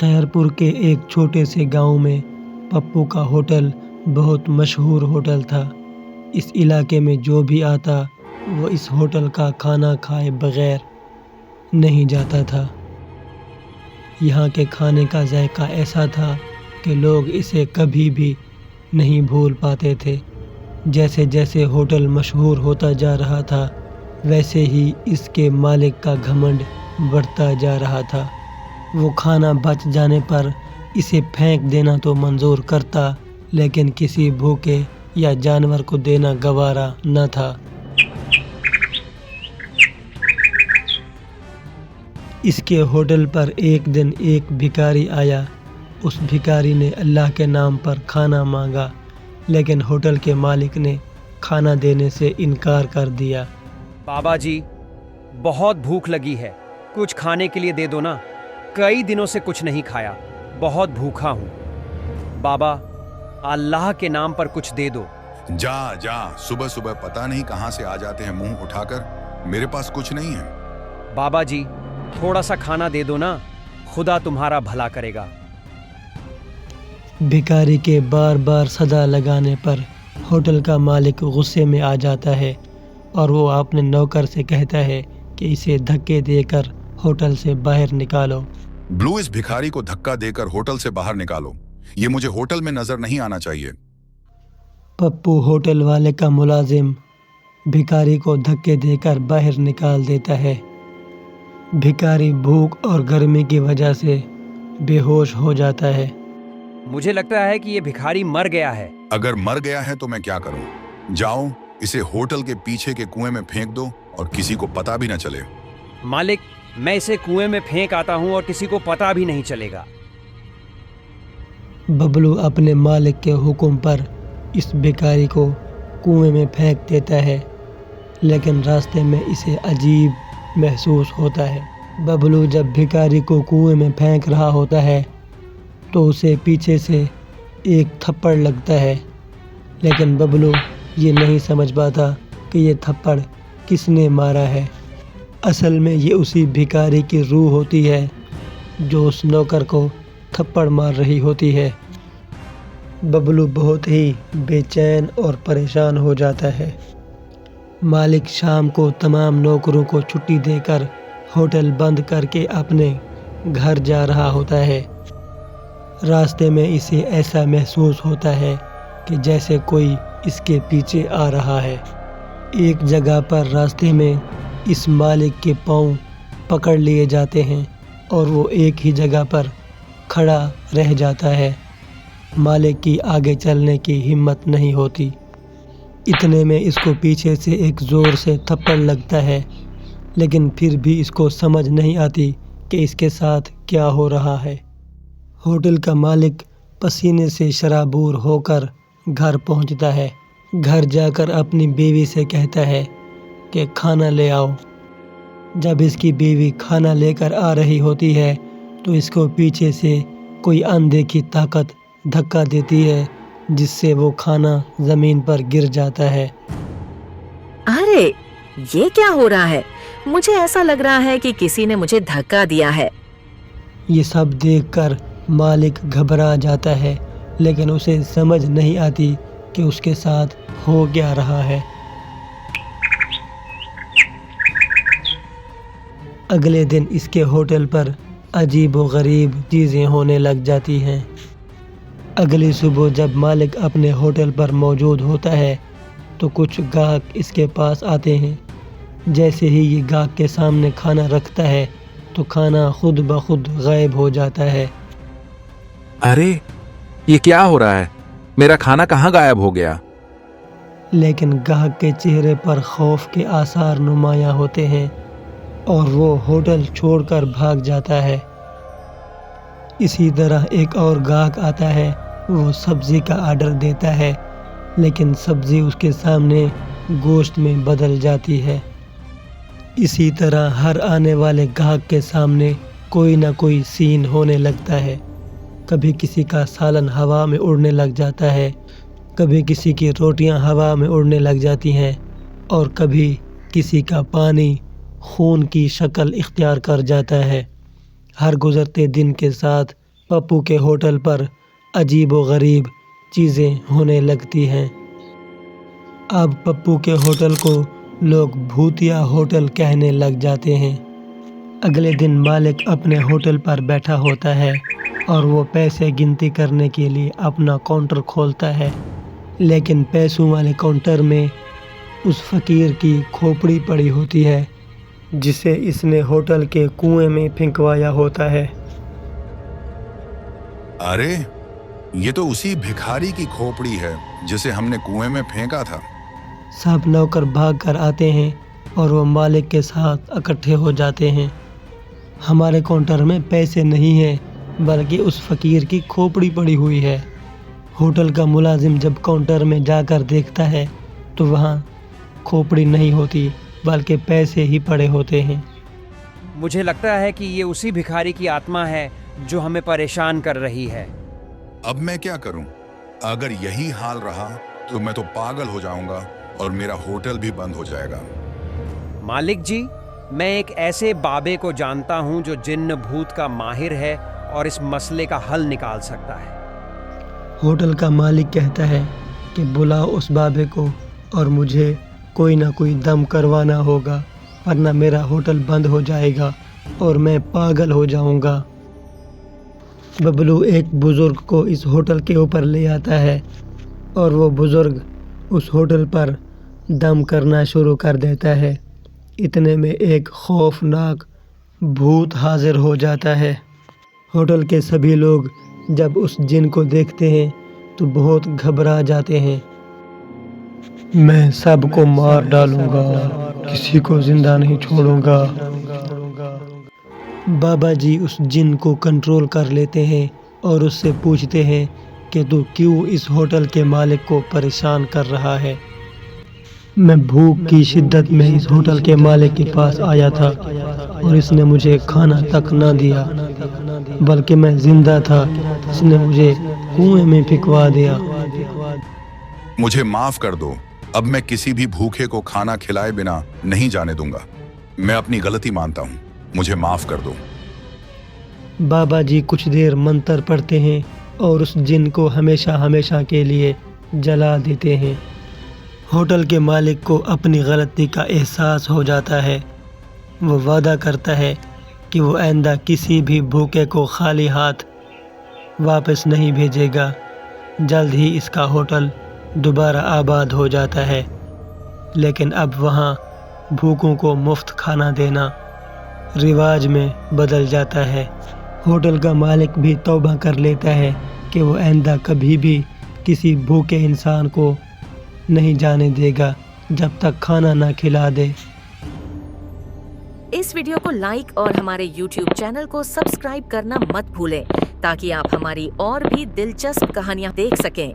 خیرپور کے ایک چھوٹے سے گاؤں میں پپو کا ہوٹل بہت مشہور ہوٹل تھا۔ اس علاقے میں جو بھی آتا وہ اس ہوٹل کا کھانا کھائے بغیر نہیں جاتا تھا۔ یہاں کے کھانے کا ذائقہ ایسا تھا کہ لوگ اسے کبھی بھی نہیں بھول پاتے تھے۔ جیسے جیسے ہوٹل مشہور ہوتا جا رہا تھا ویسے ہی اس کے مالک کا گھمنڈ بڑھتا جا رہا تھا۔ وہ کھانا بچ جانے پر اسے پھینک دینا تو منظور کرتا لیکن کسی بھوکے یا جانور کو دینا گوارا نہ تھا۔ اس کے ہوٹل پر ایک دن ایک بھکاری آیا۔ اس بھکاری نے اللہ کے نام پر کھانا مانگا لیکن ہوٹل کے مالک نے کھانا دینے سے انکار کر دیا۔ بابا جی، بہت بھوک لگی ہے، کچھ کھانے کے لیے دے دو نا، کئی دنوں سے کچھ نہیں کھایا، بہت بھوکا ہوں۔ بابا، اللہ کے نام پر کچھ دے دو۔ جا صبح صبح پتہ نہیں کہاں سے آ جاتے ہیں منہ اٹھا کر، میرے پاس کچھ نہیں ہے۔ بابا جی، تھوڑا سا کھانا دے دو نا، خدا تمہارا بھلا کرے گا۔ بھکاری کے بار بار صدا لگانے پر ہوٹل کا مالک غصے میں آ جاتا ہے اور وہ اپنے نوکر سے کہتا ہے کہ اسے دھکے دے کر ہوٹل سے باہر نکالو۔ بلو، اس بھکاری کو دھکا دے کر ہوٹل سے باہر نکالو، یہ مجھے ہوٹل میں نظر نہیں آنا چاہیے۔ پپو ہوٹل والے کا ملازم بھکاری کو دھکے دے کر باہر نکال دیتا ہے۔ بھکاری بھوک اور گرمی کی وجہ سے بے ہوش ہو جاتا ہے۔ مجھے لگتا ہے کہ یہ بھکاری مر گیا ہے۔ اگر مر گیا ہے تو میں کیا کروں؟ جاؤ اسے ہوٹل کے پیچھے کے کنویں میں پھینک دو اور کسی کو پتہ بھی نہ چلے۔ مالک، میں اسے کنویں میں پھینک آتا ہوں اور کسی کو پتہ بھی نہیں چلے گا۔ ببلو اپنے مالک کے حکم پر اس بھکاری کو کنویں میں پھینک دیتا ہے لیکن راستے میں اسے عجیب محسوس ہوتا ہے۔ ببلو جب بھکاری کو کنویں میں پھینک رہا ہوتا ہے تو اسے پیچھے سے ایک تھپڑ لگتا ہے لیکن ببلو یہ نہیں سمجھ پاتا کہ یہ تھپڑ کس نے مارا ہے۔ اصل میں یہ اسی بھکاری کی روح ہوتی ہے جو اس نوکر کو تھپڑ مار رہی ہوتی ہے۔ ببلو بہت ہی بے چین اور پریشان ہو جاتا ہے۔ مالک شام کو تمام نوکروں کو چھٹی دے کر ہوٹل بند کر کے اپنے گھر جا رہا ہوتا ہے۔ راستے میں اسے ایسا محسوس ہوتا ہے کہ جیسے کوئی اس کے پیچھے آ رہا ہے۔ ایک جگہ پر راستے میں اس مالک کے پاؤں پکڑ لیے جاتے ہیں اور وہ ایک ہی جگہ پر کھڑا رہ جاتا ہے۔ مالک کی آگے چلنے کی ہمت نہیں ہوتی۔ اتنے میں اس کو پیچھے سے ایک زور سے تھپڑ لگتا ہے لیکن پھر بھی اس کو سمجھ نہیں آتی کہ اس کے ساتھ کیا ہو رہا ہے۔ ہوٹل کا مالک پسینے سے شرابور ہو کر گھر پہنچتا ہے۔ گھر جا کر اپنی بیوی سے کہتا ہے کہ کھانا لے آؤ۔ جب اس کی بیوی کھانا لے کر آ رہی ہوتی ہے تو اس کو پیچھے سے کوئی اندیکھی طاقت دھکا دیتی ہے جس سے وہ کھانا زمین پر گر جاتا ہے۔ ارے یہ کیا ہو رہا ہے؟ مجھے ایسا لگ رہا ہے کہ کسی نے مجھے دھکا دیا ہے۔ یہ سب دیکھ کر مالک گھبرا جاتا ہے لیکن اسے سمجھ نہیں آتی کہ اس کے ساتھ ہو کیا رہا ہے۔ اگلے دن اس کے ہوٹل پر عجیب و غریب چیزیں ہونے لگ جاتی ہیں۔ اگلی صبح جب مالک اپنے ہوٹل پر موجود ہوتا ہے تو کچھ گاہک اس کے پاس آتے ہیں۔ جیسے ہی یہ گاہک کے سامنے کھانا رکھتا ہے تو کھانا خود بخود غائب ہو جاتا ہے۔ ارے یہ کیا ہو رہا ہے؟ میرا کھانا کہاں غائب ہو گیا؟ لیکن گاہک کے چہرے پر خوف کے آثار نمایاں ہوتے ہیں اور وہ ہوٹل چھوڑ کر بھاگ جاتا ہے۔ اسی طرح ایک اور گاہک آتا ہے، وہ سبزی کا آرڈر دیتا ہے لیکن سبزی اس کے سامنے گوشت میں بدل جاتی ہے۔ اسی طرح ہر آنے والے گاہک کے سامنے کوئی نہ کوئی سین ہونے لگتا ہے۔ کبھی کسی کا سالن ہوا میں اڑنے لگ جاتا ہے، کبھی کسی کی روٹیاں ہوا میں اڑنے لگ جاتی ہیں اور کبھی کسی کا پانی خون کی شکل اختیار کر جاتا ہے۔ ہر گزرتے دن کے ساتھ پپو کے ہوٹل پر عجیب و غریب چیزیں ہونے لگتی ہیں۔ اب پپو کے ہوٹل کو لوگ بھوتیا ہوٹل کہنے لگ جاتے ہیں۔ اگلے دن مالک اپنے ہوٹل پر بیٹھا ہوتا ہے اور وہ پیسے گنتی کرنے کے لیے اپنا کاؤنٹر کھولتا ہے، لیکن پیسوں والے کاؤنٹر میں اس فقیر کی کھوپڑی پڑی ہوتی ہے جسے اس نے ہوٹل کے کنویں میں پھینکوایا ہوتا ہے۔ ارے یہ تو اسی بھکاری کی کھوپڑی ہے جسے ہم نے کنویں میں پھینکا تھا۔ سب نوکر بھاگ کر آتے ہیں اور وہ مالک کے ساتھ اکٹھے ہو جاتے ہیں۔ ہمارے کاؤنٹر میں پیسے نہیں ہیں بلکہ اس فقیر کی کھوپڑی پڑی ہوئی ہے۔ ہوٹل کا ملازم جب کاؤنٹر میں جا کر دیکھتا ہے تو وہاں کھوپڑی نہیں ہوتی بلکہ پیسے ہی پڑے ہوتے ہیں۔ مجھے لگتا ہے کہ یہ اسی بھکاری کی آتما ہے جو ہمیں پریشان کر رہی ہے۔ اب میں کیا کروں؟ اگر یہی حال رہا تو میں تو پاگل ہو جاؤں گا اور میرا ہوٹل بھی بند ہو جائے گا۔ مالک جی، میں ایک ایسے بابے کو جانتا ہوں جو جن بھوت کا ماہر ہے اور اس مسئلے کا حل نکال سکتا ہے۔ ہوٹل کا مالک کہتا ہے کہ بلاؤ اس بابے کو اور مجھے کوئی نہ کوئی دم کروانا ہوگا ورنہ میرا ہوٹل بند ہو جائے گا اور میں پاگل ہو جاؤں گا۔ ببلو ایک بزرگ کو اس ہوٹل کے اوپر لے آتا ہے اور وہ بزرگ اس ہوٹل پر دم کرنا شروع کر دیتا ہے۔ اتنے میں ایک خوفناک بھوت حاضر ہو جاتا ہے۔ ہوٹل کے سبھی لوگ جب اس جن کو دیکھتے ہیں تو بہت گھبرا جاتے ہیں۔ میں سب کو مار ڈالوں گا، کسی کو زندہ نہیں چھوڑوں گا۔ بابا جی اس جن کو کنٹرول کر لیتے ہیں اور اس سے پوچھتے ہیں کہ تو کیوں اس ہوٹل کے مالک کو پریشان کر رہا ہے؟ میں بھوک کی شدت میں اس ہوٹل کے مالک کے پاس آیا تھا اور اس نے مجھے کھانا تک نہ دیا، بلکہ میں زندہ تھا، اس نے مجھے کنویں میں پھینکوا دیا۔ مجھے معاف کر دو، اب میں کسی بھی بھوکے کو کھانا کھلائے بنا نہیں جانے دوں گا۔ میں اپنی غلطی مانتا ہوں، مجھے معاف کر دو۔ بابا جی کچھ دیر منتر پڑھتے ہیں اور اس جن کو ہمیشہ ہمیشہ کے لیے جلا دیتے ہیں۔ ہوٹل کے مالک کو اپنی غلطی کا احساس ہو جاتا ہے۔ وہ وعدہ کرتا ہے کہ وہ آئندہ کسی بھی بھوکے کو خالی ہاتھ واپس نہیں بھیجے گا۔ جلد ہی اس کا ہوٹل دوبارہ آباد ہو جاتا ہے، لیکن اب وہاں بھوکوں کو مفت کھانا دینا رواج میں بدل جاتا ہے۔ ہوٹل کا مالک بھی توبہ کر لیتا ہے کہ وہ آئندہ کبھی بھی کسی بھوکے انسان کو نہیں جانے دے گا جب تک کھانا نہ کھلا دے۔ اس ویڈیو کو لائک اور ہمارے YouTube چینل کو سبسکرائب کرنا مت بھولیں تاکہ آپ ہماری اور بھی دلچسپ کہانیاں دیکھ سکیں۔